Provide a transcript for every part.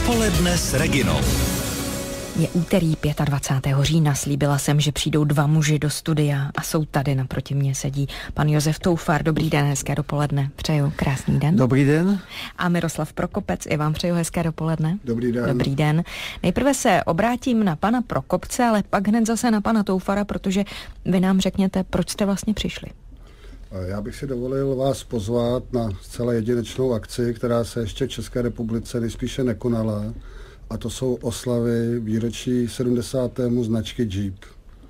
Dopoledne s Reginou. Je úterý 25. října, slíbila jsem, že přijdou dva muži do studia a jsou tady, naproti mně sedí pan Josef Toufar. Dobrý den, hezké dopoledne, přeju krásný den. Dobrý den. A Miroslav Prokopec, i vám přeju hezké dopoledne. Dobrý den. Dobrý den. Nejprve se obrátím na pana Prokopce, ale pak hned zase na pana Toufara, protože vy nám řekněte, proč jste vlastně přišli. Já bych si dovolil vás pozvat na zcela jedinečnou akci, která se ještě v České republice nejspíše nekonala, a to jsou oslavy výročí 70. značky Jeep.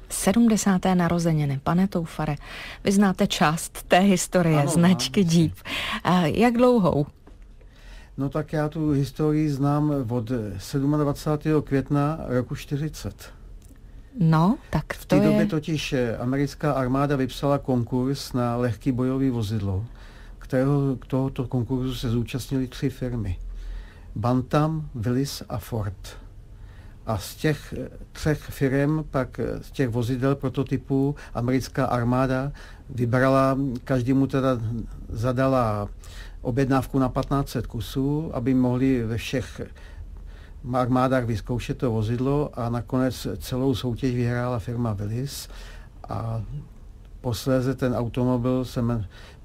70. narozeniny, pane Toufare, vy znáte část té historie značky Jeep. Jak dlouhou? No tak já tu historii znám od 27. května roku 40. No, tak v té době totiž americká armáda vypsala konkurs na lehký bojový vozidlo, k tohoto konkurzu se zúčastnily 3 firmy. Bantam, Willys a Ford. A z těch 3 firm, pak z těch vozidel prototypů americká armáda vybrala, každému teda zadala objednávku na 1500 kusů, aby mohli ve všech armádách vyzkoušet to vozidlo, a nakonec celou soutěž vyhrála firma Willys a posléze ten automobil se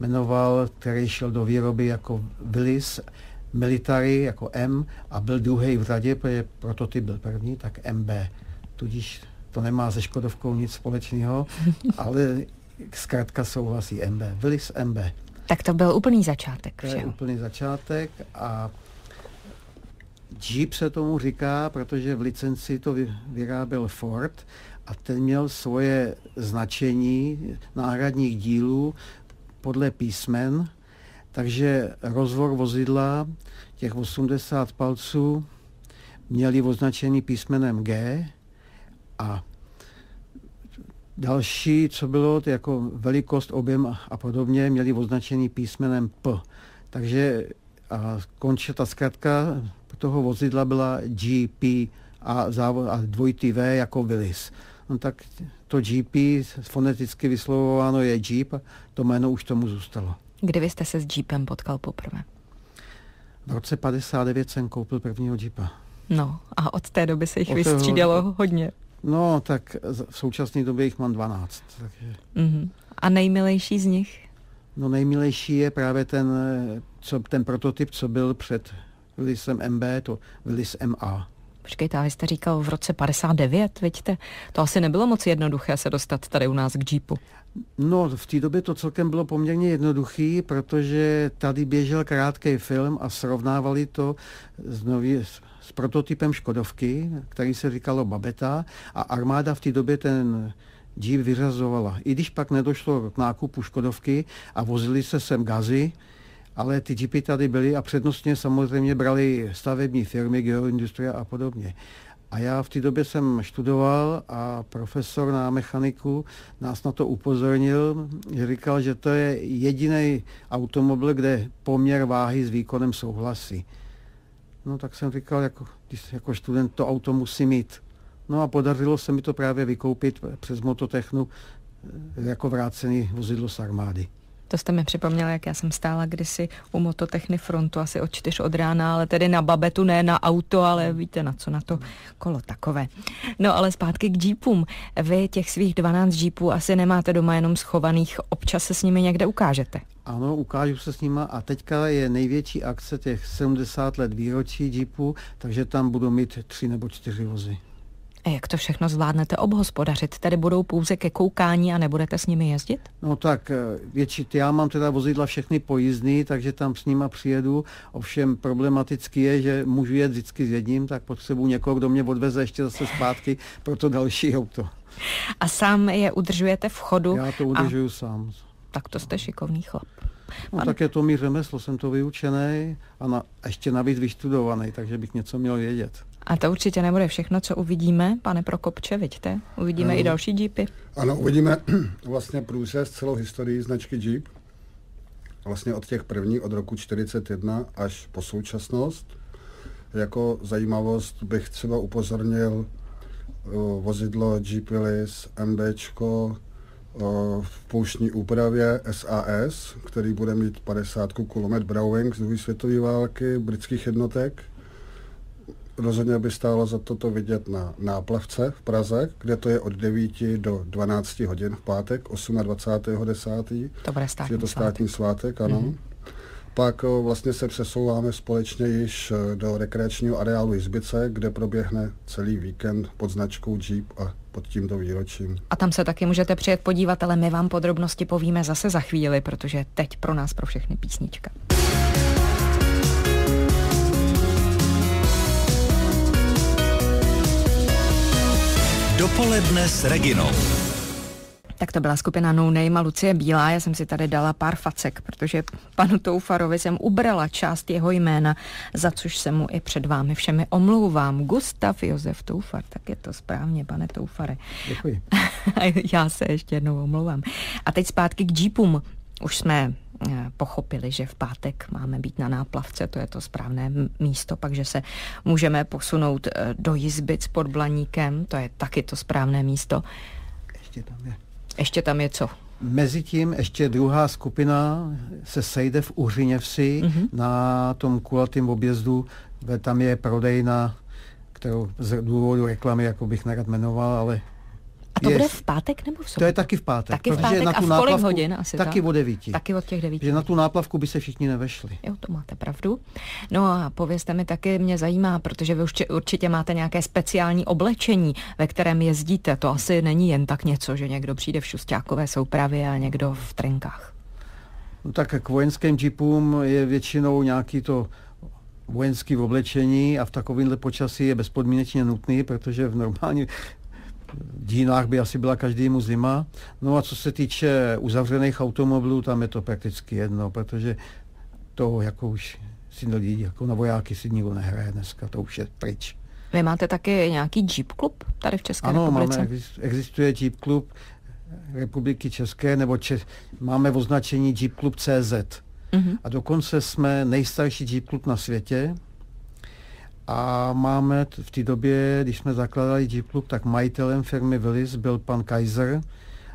jmenoval, který šel do výroby jako Willys Military jako M a byl druhý v řadě, protože prototyp byl první, tak MB. Tudíž to nemá se Škodovkou nic společného, ale zkrátka souhlasí MB. Willys MB. Tak to byl úplný začátek. To je úplný začátek a Jeep se tomu říká, protože v licenci to vyráběl Ford a ten měl svoje značení náhradních dílů podle písmen, takže rozvor vozidla, těch 80 palců, měli označený písmenem G a další, co bylo, jako velikost, objem a podobně, měli označený písmenem P. Takže ta zkratka toho vozidla byla GP a dvojitý V jako Willys. No tak to GP foneticky vyslovováno je Jeep a to jméno už tomu zůstalo. Kdy vy jste se s Jeepem potkal poprvé? V roce 59 jsem koupil prvního Jeepa. No a od té doby se jich vystřídalo hodně. No tak v současné době jich mám 12. Takže. A nejmilejší z nich? No nejmilejší je právě ten prototyp, co byl před Willysem MB, to Willys MA. Počkejte, vy jste říkal v roce 59, vidíte? To asi nebylo moc jednoduché se dostat tady u nás k Jeepu. No, v té době to celkem bylo poměrně jednoduchý, protože tady běžel krátký film a srovnávali to s prototypem Škodovky, který se říkalo Babeta, a armáda v té době ten Jeep vyřazovala. I když pak nedošlo k nákupu Škodovky a vozili se sem gazy, ale ty Jeepy tady byly a přednostně samozřejmě brali stavební firmy, Geoindustria a podobně. A já v té době jsem študoval a profesor na mechaniku nás na to upozornil, že říkal, že to je jediný automobil, kde poměr váhy s výkonem souhlasí. No tak jsem říkal, jako student to auto musí mít. No a podařilo se mi to právě vykoupit přes Mototechnu jako vrácený vozidlo z armády. To jste mi připomněl, jak já jsem stála kdysi u Mototechny Frontu asi od 4 od rána, ale tedy na babetu, ne na auto, ale víte na co, na to kolo takové. No ale zpátky k Jeepům. Vy těch svých 12 Jeepů asi nemáte doma jenom schovaných, občas se s nimi někde ukážete. Ano, ukážu se s nima a teďka je největší akce těch 70 let výročí Jeepu, takže tam budu mít 3 nebo 4 vozy. A jak to všechno zvládnete obhospodařit? Tedy budou pouze ke koukání a nebudete s nimi jezdit? No tak já mám teda vozidla všechny pojízdný, takže tam s nima přijedu. Ovšem problematický je, že můžu jet vždycky s jedním, tak potřebuji někoho, kdo mě odveze ještě zase zpátky pro to další auto. A sám je udržujete v chodu? Já to udržuju sám. Tak to jste šikovný chlap. No tak je to mý řemeslo, jsem to vyučený a ještě navíc vyštudovaný, takže bych něco měl vědět. A to určitě nebude všechno, co uvidíme, pane Prokopče, vidíte? Uvidíme i další Jeepy. Ano, uvidíme vlastně průřez celou historii značky Jeep. Vlastně od těch prvních, od roku 41 až po současnost. Jako zajímavost bych třeba upozornil vozidlo Jeep Willys MBčko v pouštní úpravě SAS, který bude mít 50 kulomet Browning z druhé světové války britských jednotek. rozhodně by stálo za to vidět na Náplavce v Praze, kde to je od 9 do 12 hodin v pátek, 28.10. To bude státní je to státní svátek, ano. Mm-hmm. Pak vlastně se přesouváme společně již do rekreačního areálu Jizbice, kde proběhne celý víkend pod značkou Jeep a pod tímto výročím. A tam se taky můžete přijet podívat, ale my vám podrobnosti povíme zase za chvíli, protože teď pro nás pro všechny písnička. Dopoledne s Reginou. Tak to byla skupina No Name a Lucie Bílá. Já jsem si tady dala pár facek, protože panu Toufarovi jsem ubrala část jeho jména, za což se mu i před vámi všemi omlouvám. Gustav Josef Toufar, tak je to správně, pane Toufare. Děkuji. Já se ještě jednou omlouvám. A teď zpátky k Jeepům. Už jsme pochopili, že v pátek máme být na Náplavce, to je to správné místo, pak že se můžeme posunout do Jizbic pod Blaníkem, to je taky to správné místo. Ještě tam je co? Mezitím ještě druhá skupina se sejde v Uřiněvsi na tom kulatém objezdu, kde tam je prodejna, kterou z důvodu reklamy jako bych nerad jmenoval, ale a to bude v pátek nebo v sobotu? To je taky v pátek. Taky v pátek na a v kolik hodin asi? Taky od 9. Taky od těch 9. Že na tu náplavku by se všichni nevešli. Jo, to máte pravdu. No a povězte mi taky, mě zajímá, protože vy určitě máte nějaké speciální oblečení, ve kterém jezdíte. To asi není jen tak něco, že někdo přijde v šusťákové soupravě a někdo v trenkách. No tak k vojenským jeepům je většinou nějaký to vojenský oblečení a v takovémhle počasí je bezpodmínečně nutný, protože v normální v dínách by asi byla každému zima. No a co se týče uzavřených automobilů, tam je to prakticky jedno, protože to jako už si lidí, jako na vojáky si nikdo nehraje dneska, to už je pryč. Vy máte taky nějaký Jeep klub tady v České republice? Ano, existuje Jeep klub Republiky České, nebo máme označení Jeep klub CZ. A dokonce jsme nejstarší Jeep klub na světě. A máme v té době, když jsme zakládali Jeep klub, tak majitelem firmy Willys byl pan Kaiser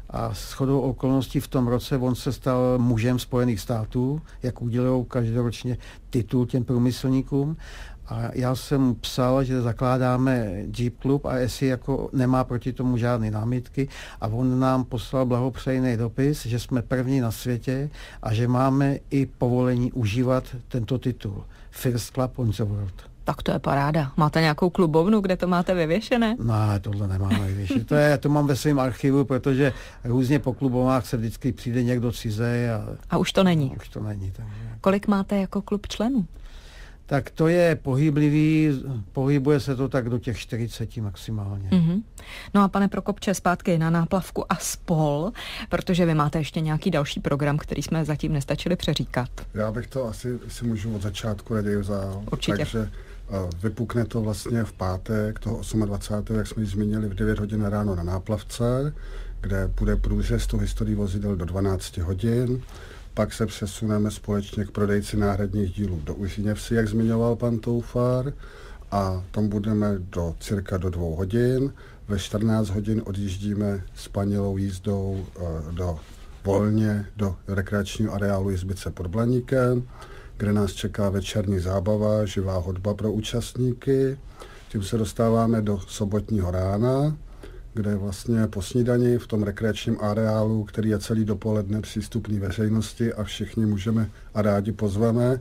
a shodou okolností v tom roce on se stal mužem Spojených států, jak udělují každoročně titul těm průmyslníkům. A já jsem psal, že zakládáme Jeep klub a jestli jako nemá proti tomu žádné námitky a on nám poslal blahopřejný dopis, že jsme první na světě a že máme i povolení užívat tento titul. First Club on the World. Tak to je paráda. Máte nějakou klubovnu, kde to máte vyvěšené? Ne, tohle nemáme vyvěšené. To mám ve svém archivu, protože různě po klubovách se vždycky přijde někdo cizej. A už to není? Už to není. Takže. Kolik máte jako klub členů? Tak to je pohyblivý, pohybuje se to tak do těch 40 maximálně. No a pane Prokopče, zpátky na Náplavku a spol, protože vy máte ještě nějaký další program, který jsme zatím nestačili přeříkat. Já bych to asi si můžu od začátku raději vzal. Určitě. Takže vypukne to vlastně v pátek, toho 28. jak jsme ji zmínili, v 9 hodin ráno na Náplavce, kde bude průřez historii vozidel do 12 hodin. Pak se přesuneme společně k prodejci náhradních dílů do Uřiněvsi, jak zmiňoval pan Toufar, a tam budeme cirka do 2 hodin. Ve 14 hodin odjíždíme s panělou jízdou volně do rekreačního areálu Jizbice pod Blaníkem, kde nás čeká večerní zábava, živá hudba pro účastníky. Tím se dostáváme do sobotního rána, kde vlastně po snídani v tom rekreačním areálu, který je celý dopoledne přístupný veřejnosti a všichni můžeme a rádi pozveme,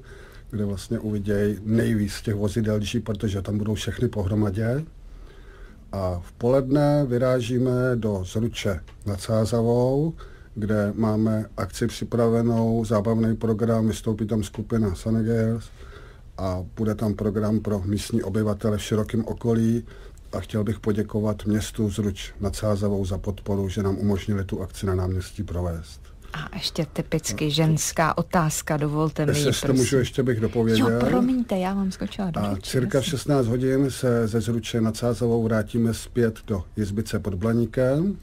kde vlastně uvidějí nejvíc těch vozidel, protože tam budou všechny pohromadě. A v poledne vyrážíme do Zruče nad Sázavou, kde máme akci připravenou, zábavný program, vystoupí tam skupina Sunny Girls a bude tam program pro místní obyvatele v širokém okolí. A chtěl bych poděkovat městu Zruč nad Sázavou za podporu, že nám umožnili tu akci na náměstí provést. A ještě typicky ženská otázka, dovolte mi. Jestli můžu, ještě bych dopověděl. Jo, promiňte, já vám skočila do řeči. A cirka v 16 hodin se ze Zruče nad Sázavou vrátíme zpět do Jizbice pod Blaníkem,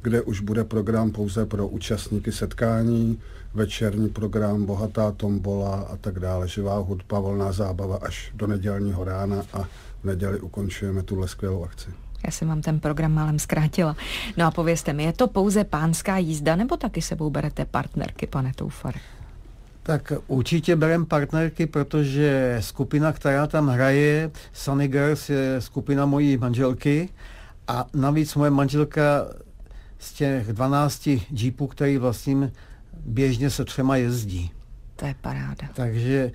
kde už bude program pouze pro účastníky setkání, večerní program, bohatá tombola a tak dále, živá hudba, volná zábava až do nedělního rána a v neděli ukončujeme tuhle skvělou akci. Já jsem vám ten program málem zkrátila. No a povězte mi, je to pouze pánská jízda, nebo taky sebou berete partnerky, pane Toufare? Tak určitě bereme partnerky, protože skupina, která tam hraje, Sunny Girls, je skupina mojí manželky a navíc moje manželka z těch 12 jeepů, který vlastním, běžně se 3 jezdí. To je paráda. Takže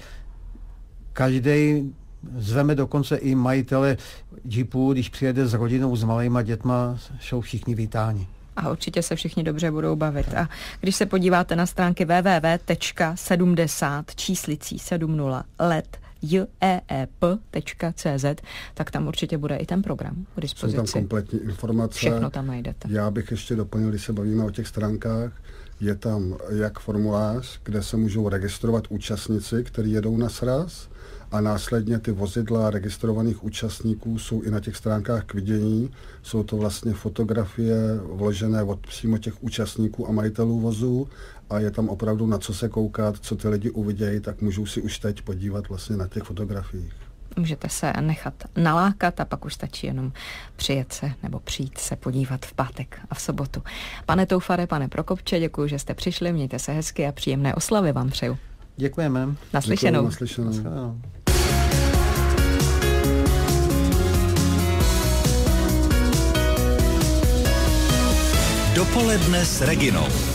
každý zveme dokonce i majitele jeepů, když přijede s rodinou, s malejma dětma, jsou všichni vítáni. A určitě se všichni dobře budou bavit. A když se podíváte na stránky www.70 číslicí 70 let jeep.cz, tak tam určitě bude i ten program k dispozici. Jsou tam kompletní informace. Všechno tam najdete. Já bych ještě doplnil, když se bavíme o těch stránkách, je tam jak formulář, kde se můžou registrovat účastníci, kteří jedou na sraz, a následně ty vozidla registrovaných účastníků jsou i na těch stránkách k vidění. Jsou to vlastně fotografie vložené od přímo těch účastníků a majitelů vozů a je tam opravdu na co se koukat, co ty lidi uvidějí, tak můžou si už teď podívat vlastně na těch fotografiích. Můžete se nechat nalákat a pak už stačí jenom přijet se nebo přijít se podívat v pátek a v sobotu. Pane Toufare, pane Prokopče, děkuji, že jste přišli, mějte se hezky a příjemné oslavy vám přeju. Děkujeme. Naslyšenou. Naslyšenou. Dopoledne s Reginou.